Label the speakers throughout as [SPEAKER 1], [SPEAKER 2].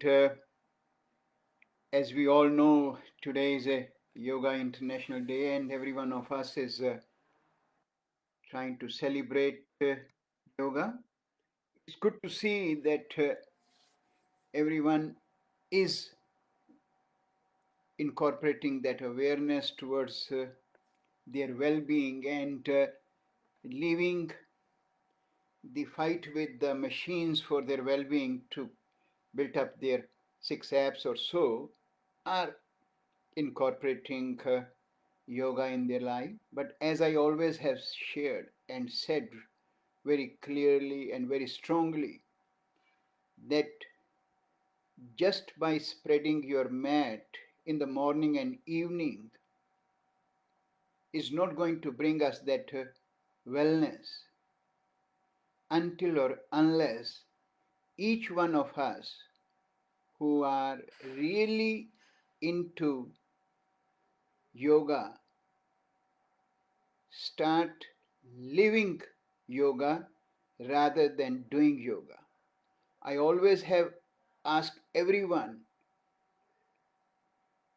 [SPEAKER 1] as we all know, today is a Yoga International Day, and every one of us is trying to celebrate yoga. It's good to see that everyone is incorporating that awareness towards their well-being and leaving the fight with the machines for their well-being to build up their 6 apps or so, are incorporating yoga in their life. But as I always have shared and said very clearly and very strongly, that just by spreading your mat in the morning and evening is not going to bring us that wellness until or unless each one of us who are really into yoga start living yoga rather than doing yoga. I always have asked everyone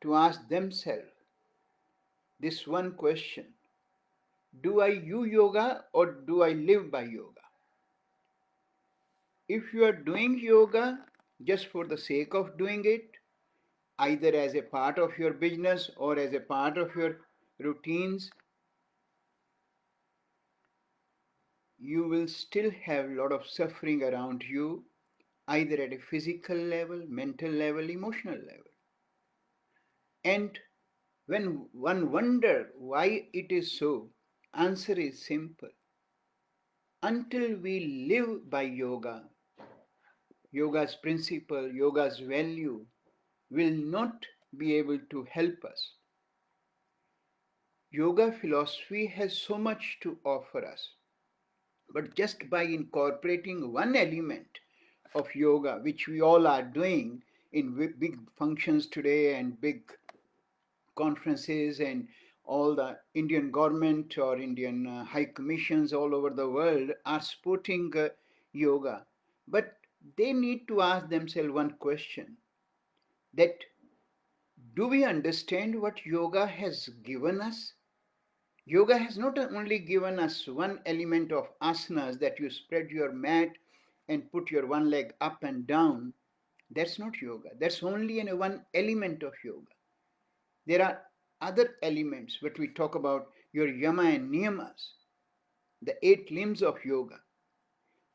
[SPEAKER 1] to ask themselves this one question: do I use yoga or do I live by yoga? If you are doing yoga just for the sake of doing it, either as a part of your business or as a part of your routines, you will still have a lot of suffering around you, either at a physical level, mental level, emotional level. And when one wonders why it is so, answer is simple. Until we live by yoga, yoga's principle, yoga's value will not be able to help us. Yoga philosophy has so much to offer us. But just by incorporating one element of yoga, which we all are doing in big functions today and big conferences, and all the Indian government or Indian high commissions all over the world are supporting yoga. But they need to ask themselves one question, that do we understand what yoga has given us? Yoga has not only given us one element of asanas, that you spread your mat and put your one leg up and down. That's not yoga. That's only one element of yoga. There are other elements, but we talk about your yama and niyamas, the 8 limbs of yoga.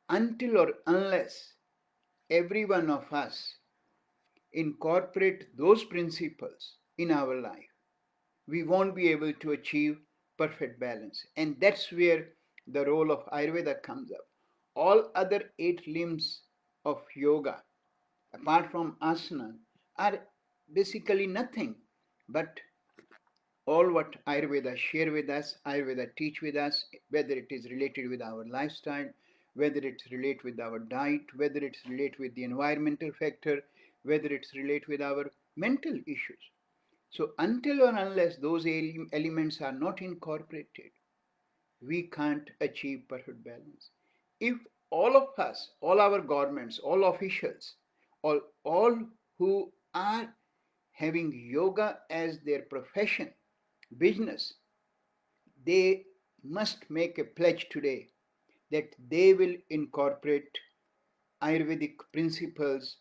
[SPEAKER 1] Until or unless every one of us incorporate those principles in our life, we won't be able to achieve perfect balance. And that's where the role of Ayurveda comes up. All other 8 limbs of yoga, apart from asana, are basically nothing but all what Ayurveda share with us, Ayurveda teach with us, whether it is related with our lifestyle, whether it's related with our diet, whether it's related with the environmental factor, whether it's related with our mental issues. So until or unless those elements are not incorporated, we can't achieve perfect balance. If all of us, all our governments, all officials, all who are having yoga as their profession, business, they must make a pledge today that they will incorporate Ayurvedic principles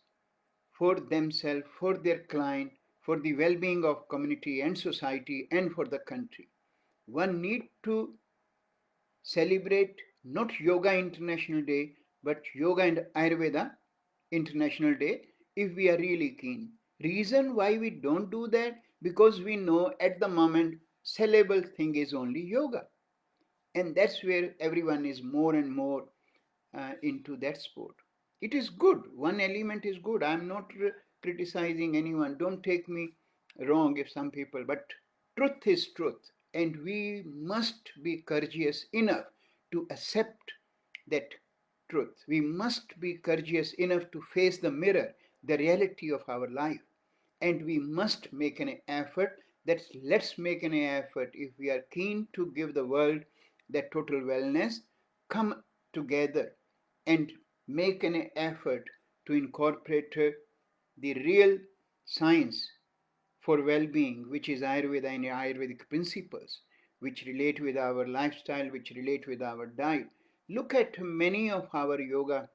[SPEAKER 1] for themselves, for their client, for the well-being of community and society and for the country. One need to celebrate not Yoga International Day, but Yoga and Ayurveda International Day if we are really keen. Reason why we don't do that? Because we know at the moment sellable thing is only yoga. And that's where everyone is more and more into that sport. It is good. One element is good. I'm not criticizing anyone. Don't take me wrong if some people, but truth is truth. And we must be courageous enough to accept that truth. We must be courageous enough to face the mirror, the reality of our life. And we must make an effort. Let's make an effort, if we are keen to give the world that total wellness, come together and make an effort to incorporate the real science for well-being, which is Ayurveda and Ayurvedic principles, which relate with our lifestyle, which relate with our diet. Look at many of our yoga,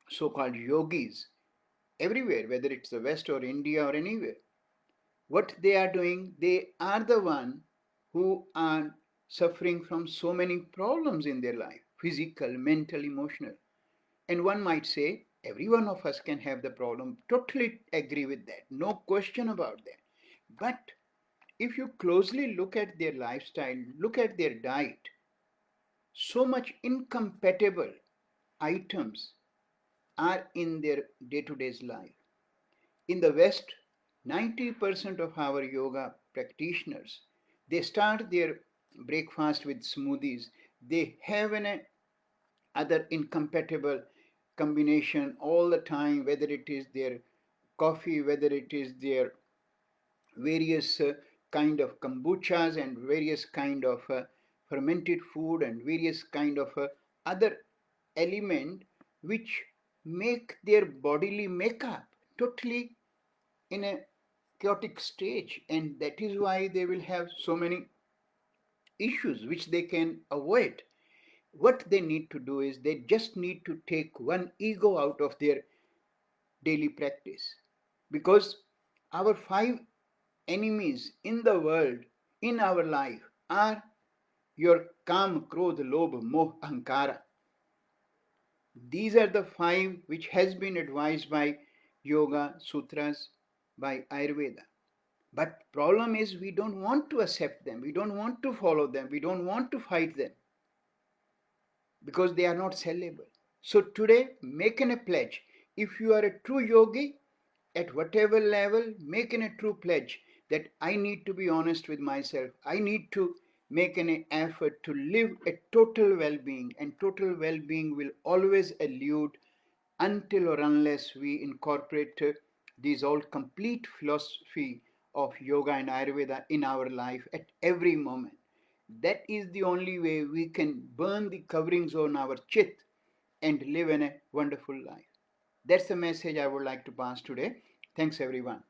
[SPEAKER 1] so-called yogis, everywhere, whether it's the West or India or anywhere. What they are doing, they are the one who are suffering from so many problems in their life, physical, mental, emotional. And one might say, every one of us can have the problem. Totally agree with that. No question about that. But if you closely look at their lifestyle, look at their diet, so much incompatible items are in their day-to-day life. In the West, 90% of our yoga practitioners, they start their breakfast with smoothies. They have an other incompatible combination all the time, whether it is their coffee, whether it is their various kind of kombuchas and various kind of fermented food and various kind of other element which make their bodily makeup totally in a chaotic stage, and that is why they will have so many issues which they can avoid. What they need to do is they just need to take one ego out of their daily practice, because our five enemies in the world, in our life, are your kam, krodh, lobh, moh, ahankara. These are the five which has been advised by yoga sutras, by Ayurveda. But problem is we don't want to accept them, we don't want to follow them, we don't want to fight them because they are not sellable. So today, make a pledge. If you are a true yogi, at whatever level, make a true pledge that I need to be honest with myself. I need to make an effort to live a total well-being, and total well-being will always elude until or unless we incorporate these all complete philosophy of yoga and Ayurveda in our life at every moment. That is the only way we can burn the coverings on our chit and live in a wonderful life. That's the message I would like to pass today. Thanks, everyone.